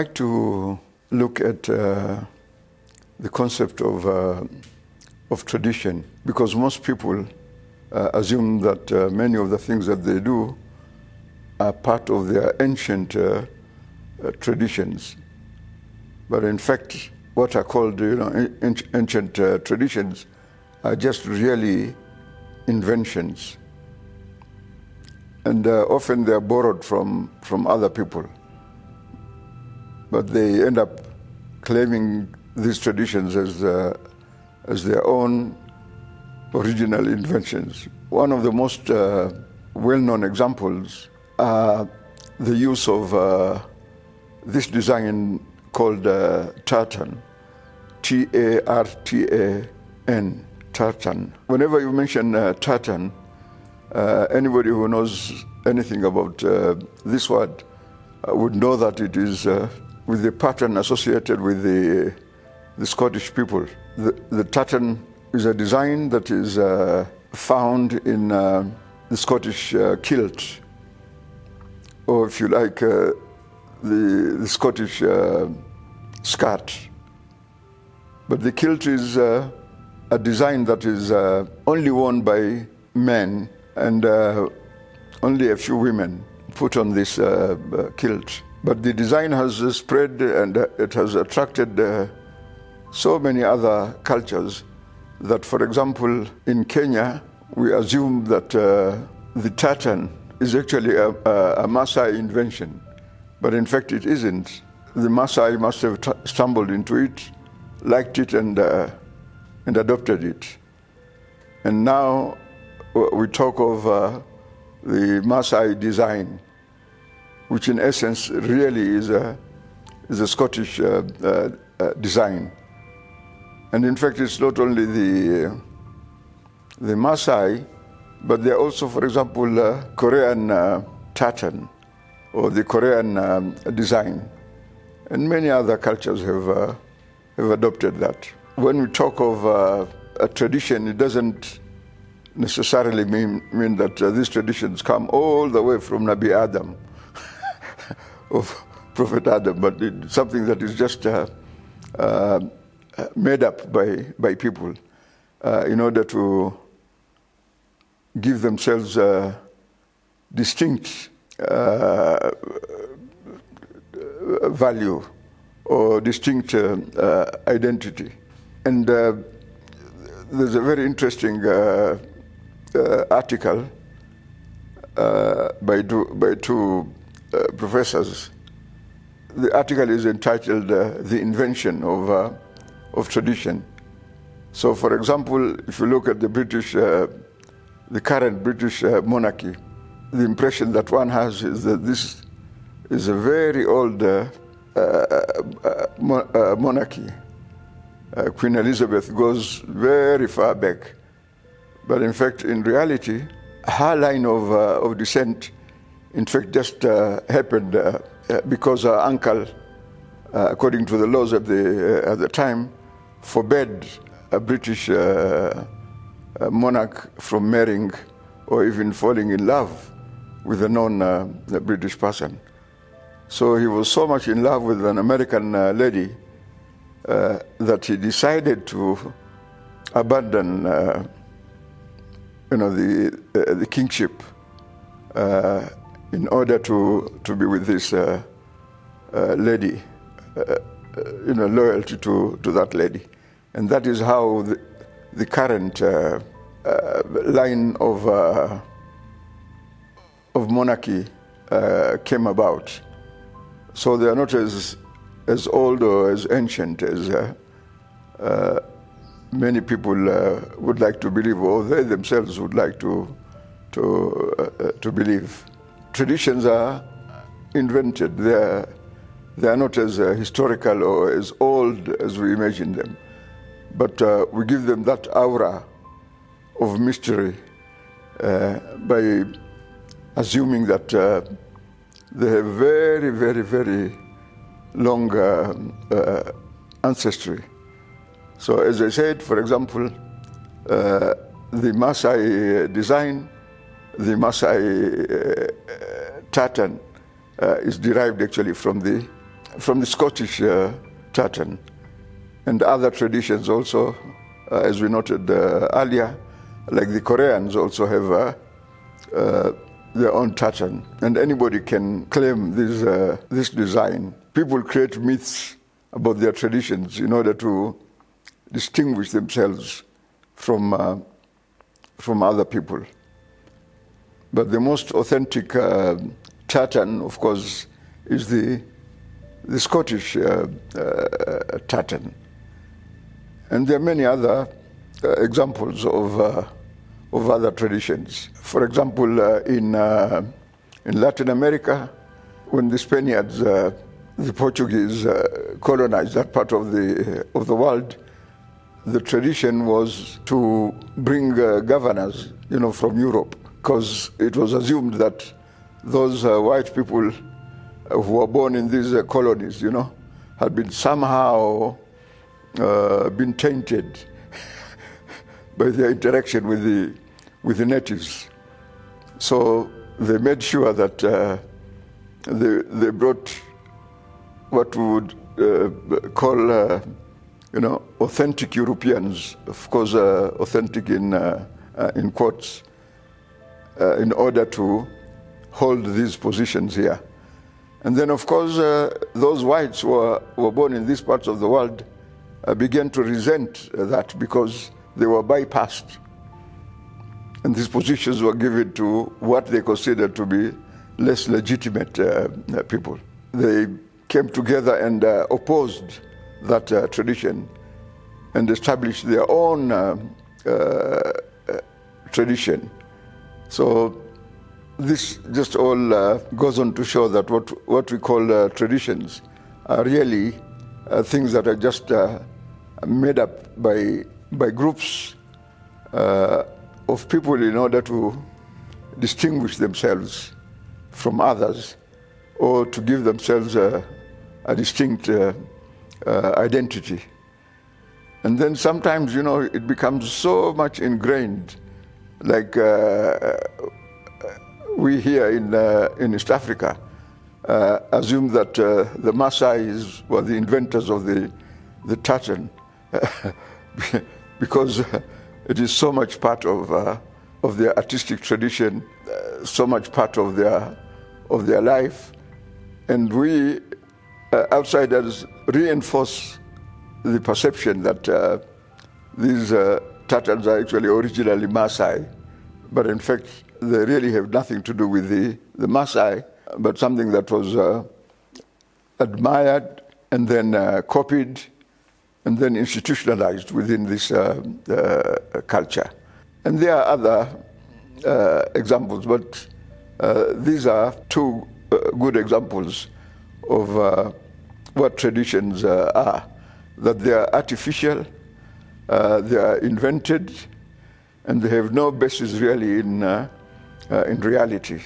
I'd like to look at the concept of tradition, because most people assume that many of the things that they do are part of their ancient traditions. But in fact, what are called ancient traditions are just really inventions. And often they're borrowed from other people. But they end up claiming these traditions as their own original inventions. One of the most well-known examples are the use of this design called tartan, T-A-R-T-A-N, tartan. Whenever you mention tartan, anybody who knows anything about this word would know that it is with the pattern associated with the Scottish people. The tartan is a design that is found in the Scottish kilt, or if you like, the Scottish skirt. But the kilt is a design that is only worn by men, and only a few women put on this kilt. But the design has spread, and it has attracted so many other cultures that, for example, in Kenya, we assume that the tartan is actually a Maasai invention. But in fact, it isn't. The Maasai must have stumbled into it, liked it, and adopted it. And now we talk of the Maasai design, which in essence really is a Scottish design. And in fact, it's not only the Maasai, but there are also, for example, Korean tartan, or the Korean design. And many other cultures have adopted that. When we talk of a tradition, it doesn't necessarily mean that these traditions come all the way from Nabi Adam, of Prophet Adam, but it's something that is just made up by people in order to give themselves distinct value or distinct identity. And there's a very interesting article by two professors. The article is entitled "The Invention of Tradition." So, for example, if you look at the current British monarchy, the impression that one has is that this is a very old monarchy. Queen Elizabeth goes very far back. But in fact, in reality, her line of descent, in fact, just happened because her uncle, according to the laws at the time, forbade a British monarch from marrying or even falling in love with a non-British person. So he was so much in love with an American lady that he decided to abandon, the kingship in order to be with this lady, loyalty to that lady. And that is how the current line of monarchy came about. So they are not as old or as ancient as many people would like to believe, or they themselves would like to believe. Traditions are invented. They are not as historical or as old as we imagine them. But we give them that aura of mystery by assuming that they have very, very, very long ancestry. So as I said, for example, the Maasai design, the Maasai tartan is derived actually from the from the Scottish tartan, and other traditions also, as we noted earlier, like the Koreans also have their own tartan, and anybody can claim this design. People create myths about their traditions in order to distinguish themselves from other people. But the most authentic tartan, of course, is the Scottish tartan. And there are many other examples of other traditions. For example, in Latin America, when the Spaniards, the Portuguese, colonized that part of the world, the tradition was to bring governors, from Europe, because it was assumed that those white people who were born in these colonies, had been somehow been tainted by their interaction with the natives. So they made sure that they brought what we would call, authentic Europeans, of course, authentic in quotes, in order to hold these positions here. And then, of course, those whites who were born in these parts of the world began to resent that because they were bypassed. And these positions were given to what they considered to be less legitimate people. They came together and opposed that tradition and established their own tradition. So this just all goes on to show that what we call traditions are really things that are just made up by groups of people in order to distinguish themselves from others, or to give themselves a distinct identity. And then sometimes, it becomes so much ingrained, like we here in East Africa assume that the Maasais were the inventors of the tartan, because it is so much part of their artistic tradition, so much part of their life, and we outsiders reinforce the perception that these tartans are actually originally Maasai, but in fact they really have nothing to do with the Maasai, but something that was admired and then copied and then institutionalized within this culture. And there are other examples, but these are two good examples of what traditions are, that they are artificial, they are invented, and they have no basis really in reality.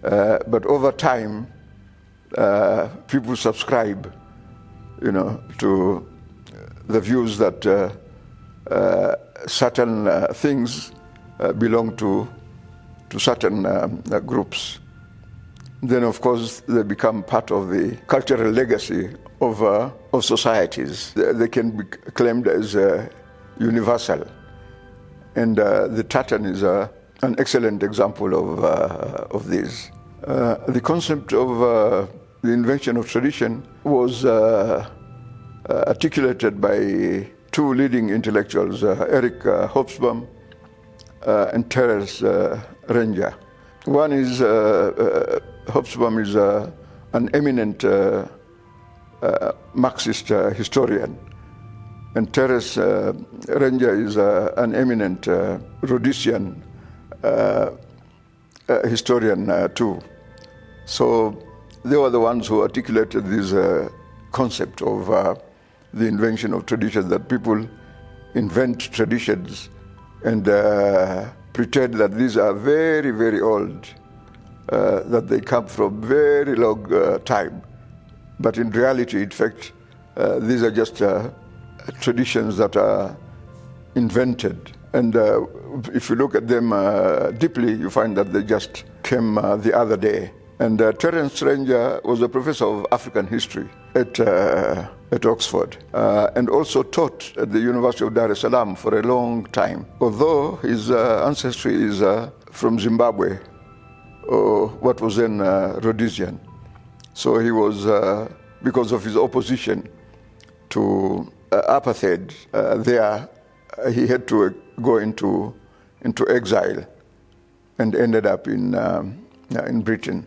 But over time, people subscribe, to the views that certain things belong to certain groups. Then, of course, they become part of the cultural legacy of societies. They can be claimed as universal. And the tartan is an excellent example of this. The concept of the invention of tradition was articulated by two leading intellectuals, Eric Hobsbawm and Terence Ranger. One is, Hobsbawm is an eminent Marxist historian, and Terence Ranger is an eminent Rhodesian historian too. So they were the ones who articulated this concept of the invention of tradition, that people invent traditions and pretend that these are very, very old, that they come from very long time. But in reality, in fact, these are just traditions that are invented. And if you look at them deeply, you find that they just came the other day. And Terence Ranger was a professor of African history at Oxford, and also taught at the University of Dar es Salaam for a long time. Although his ancestry is from Zimbabwe, or what was then Rhodesian. So he was, because of his opposition to apartheid there, he had to go into exile and ended up in Britain.